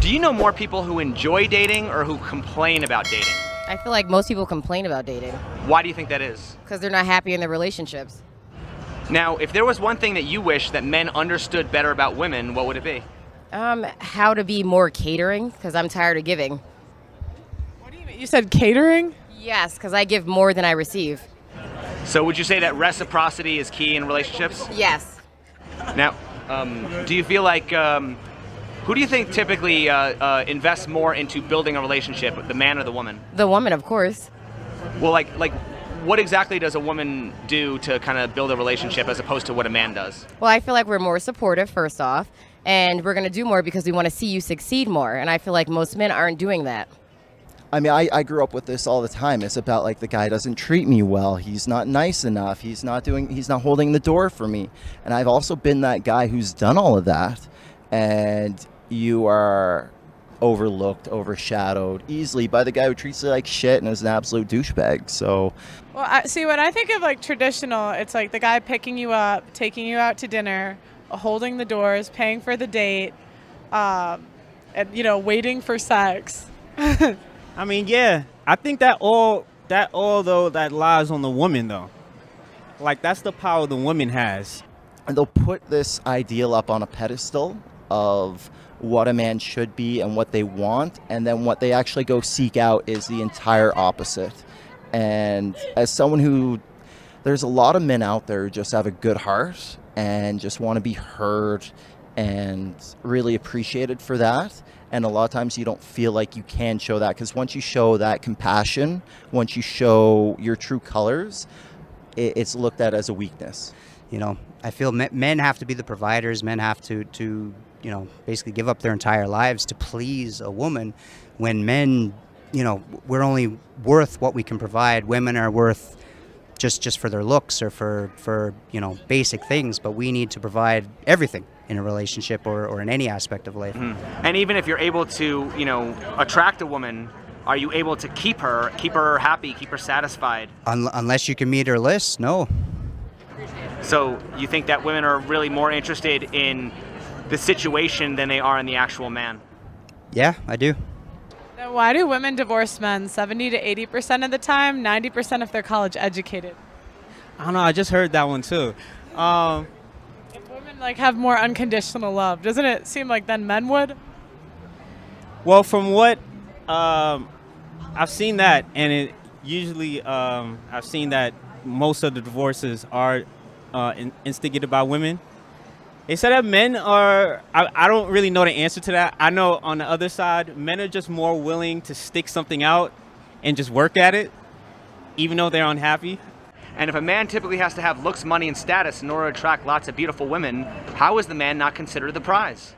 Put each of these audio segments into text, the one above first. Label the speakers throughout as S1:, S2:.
S1: Do you know more people who enjoy dating or who complain about dating?
S2: I feel like most people complain about dating.
S1: Why do you think that is?
S2: Because they're not happy in their relationships.
S1: Now, if there was one thing that you wish that men understood better about women, what would it be?
S2: How to be more catering, because I'm tired of giving.
S3: What do you mean? You said catering?
S2: Yes, because I give more than I receive.
S1: So would you say that reciprocity is key in relationships?
S2: Yes.
S1: Now, do you feel like, who do you think typically invests more into building a relationship, the man or the woman?
S2: The woman, of course.
S1: Well, like what exactly does a woman do to kind of build a relationship as opposed to what a man does?
S2: Well, I feel like we're more supportive, first off, and we're going to do more because we want to see you succeed more, and I feel like most men aren't doing that.
S4: I mean, I grew up with this all the time. It's about like the guy doesn't treat me well. He's not nice enough. He's not holding the door for me. And I've also been that guy who's done all of that. And you are overlooked, overshadowed easily by the guy who treats you like shit and is an absolute douchebag. So,
S3: Well, see, when I think of like traditional, it's like the guy picking you up, taking you out to dinner, holding the doors, paying for the date, and waiting for sex.
S5: I mean, yeah, I think that all though that lies on the woman though. Like that's the power the woman has.
S4: and they'll put this ideal up on a pedestal of what a man should be and what they want, and then what they actually go seek out is the entire opposite. And as someone who, there's a lot of men out there who just have a good heart and just want to be heard and really appreciated for that. And a lot of times you don't feel like you can show that, because once you show that compassion, once you show your true colors, it's looked at as a weakness.
S6: You know, I feel men have to be the providers. Men have to you know, basically give up their entire lives to please a woman, when men, you know, we're only worth what we can provide. Women are worth just for their looks or for you know, basic things, but we need to provide everything in a relationship or in any aspect of life.
S1: Mm-hmm. And even if you're able to, you know, attract a woman, are you able to keep her happy, keep her satisfied?
S6: Unless you can meet her list, no.
S1: So you think that women are really more interested in the situation than they are in the actual man?
S6: Yeah, I do.
S3: Now, why do women divorce men 70 to 80% of the time, 90% if they're college educated?
S5: I don't know, I just heard that one too.
S3: If women like have more unconditional love, doesn't it seem like then men would?
S5: Well, from what I've seen that, and it usually I've seen that most of the divorces are instigated by women. They said that men are, I don't really know the answer to that. I know on the other side, men are just more willing to stick something out and just work at it, even though they're unhappy.
S1: And if a man typically has to have looks, money, and status in order to attract lots of beautiful women, how is the man not considered the prize?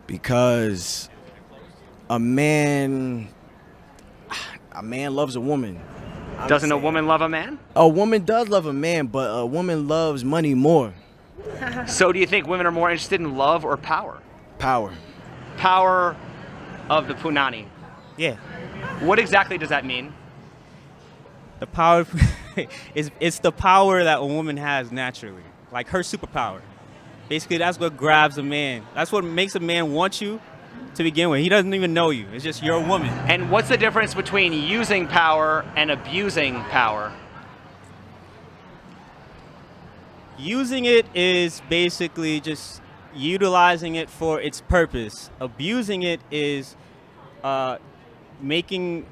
S7: Because a man loves a woman.
S1: Doesn't a woman love a man?
S7: A woman does love a man, but a woman loves money more.
S1: So do you think women are more interested in love or power?
S7: Power.
S1: Power of the punani.
S5: Yeah.
S1: What exactly does that mean?
S5: The power, it's the power that a woman has naturally, like her superpower. Basically, that's what grabs a man. That's what makes a man want you to begin with. He doesn't even know you. It's just you're a woman.
S1: And what's the difference between using power and abusing power?
S5: Using it is basically just utilizing it for its purpose. Abusing it is using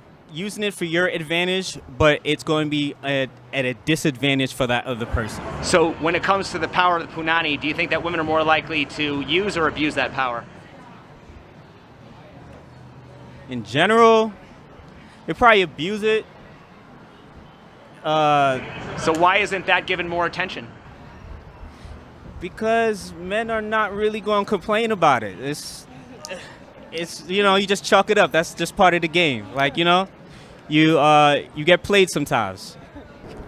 S5: it for your advantage, but it's going to be at a disadvantage for that other person.
S1: So when it comes to the power of the punani, do you think that women are more likely to use or abuse that power?
S5: In general, they probably abuse it.
S1: So why isn't that given more attention?
S5: Because men are not really going to complain about it. It's you know, you just chalk it up. That's just part of the game. Like, you know, you get played sometimes.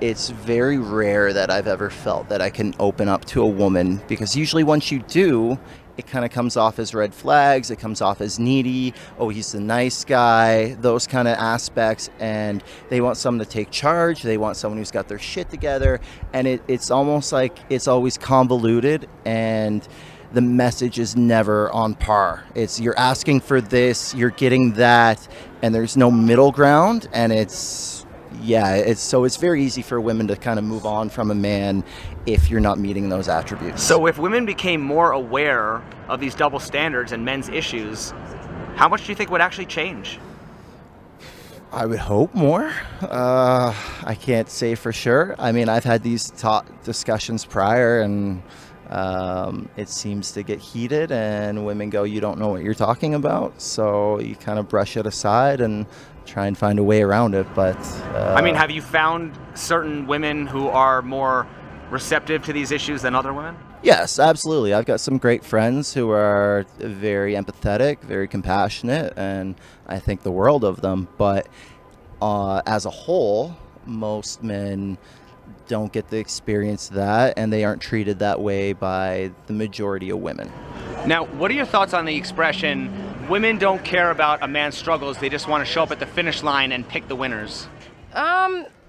S4: It's very rare that I've ever felt that I can open up to a woman, because usually once you do, it kind of comes off as red flags. It comes off as needy. Oh, he's the nice guy. Those kind of aspects. And they want someone to take charge. They want someone who's got their shit together. And it's almost like it's always convoluted. And the message is never on par. It's you're asking for this, you're getting that, and there's no middle ground, and it's very easy for women to kind of move on from a man if you're not meeting those attributes.
S1: So if women became more aware of these double standards and men's issues, how much do you think would actually change?
S4: I would hope more. I can't say for sure. I mean, I've had these discussions prior, and it seems to get heated, and women go, "You don't know what you're talking about," so you kind of brush it aside and try and find a way around it. But
S1: I mean, have you found certain women who are more receptive to these issues than other women?
S4: Yes, absolutely. I've got some great friends who are very empathetic, very compassionate, and I think the world of them. But as a whole, most men don't get to experience that, and they aren't treated that way by the majority of women.
S1: Now, what are your thoughts on the expression, women don't care about a man's struggles, they just want to show up at the finish line and pick the winners?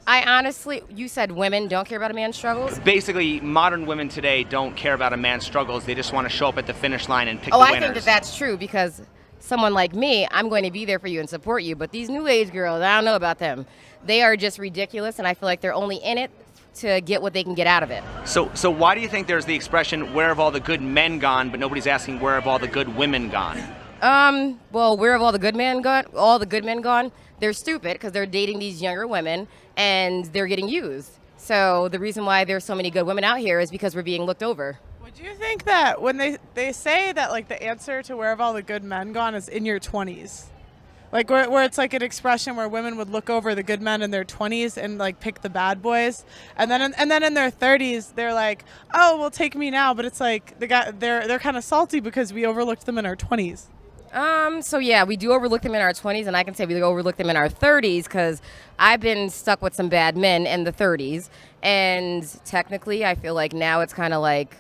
S2: I honestly, you said women don't care about a man's struggles?
S1: Basically, modern women today don't care about a man's struggles. They just want to show up at the finish line and pick the
S2: Oh,
S1: winners.
S2: I think that that's true, because someone like me, I'm going to be there for you and support you. But these new age girls, I don't know about them. They are just ridiculous, and I feel like they're only in it to get what they can get out of it.
S1: So why do you think there's the expression, where have all the good men gone, but nobody's asking where have all the good women gone?
S2: Well, where have all the good men gone? All the good men gone? They're stupid because they're dating these younger women and they're getting used. So the reason why there's so many good women out here is because we're being looked over.
S3: Would you think that when they say that like the answer to where have all the good men gone is in your 20s? Like where it's like an expression where women would look over the good men in their 20s and like pick the bad boys, and then in their 30s they're like, oh well, take me now, but it's like they're kind of salty because we overlooked them in our 20s.
S2: So yeah, we do overlook them in our 20s, and I can say we overlook them in our 30s because I've been stuck with some bad men in the 30s, and technically I feel like now it's kind of like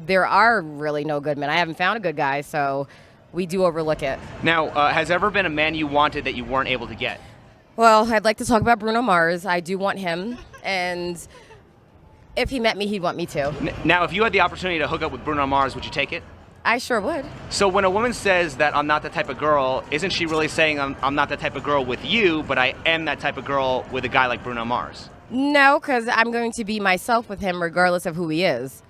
S2: there are really no good men. I haven't found a good guy, so we do overlook it.
S1: Now, has there ever been a man you wanted that you weren't able to get?
S2: Well, I'd like to talk about Bruno Mars. I do want him, and if he met me, he'd want me too.
S1: Now, if you had the opportunity to hook up with Bruno Mars, would you take it?
S2: I sure would.
S1: So when a woman says that I'm not the type of girl, isn't she really saying I'm not the type of girl with you, but I am that type of girl with a guy like Bruno Mars?
S2: No, because I'm going to be myself with him regardless of who he is.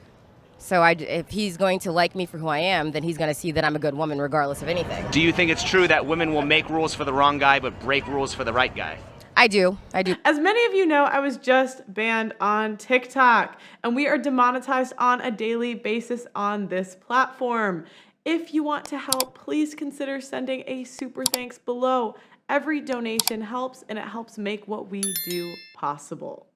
S2: So if he's going to like me for who I am, then he's going to see that I'm a good woman regardless of anything.
S1: Do you think it's true that women will make rules for the wrong guy but break rules for the right guy?
S2: I do.
S3: As many of you know, I was just banned on TikTok, and we are demonetized on a daily basis on this platform. If you want to help, please consider sending a super thanks below. Every donation helps, and it helps make what we do possible.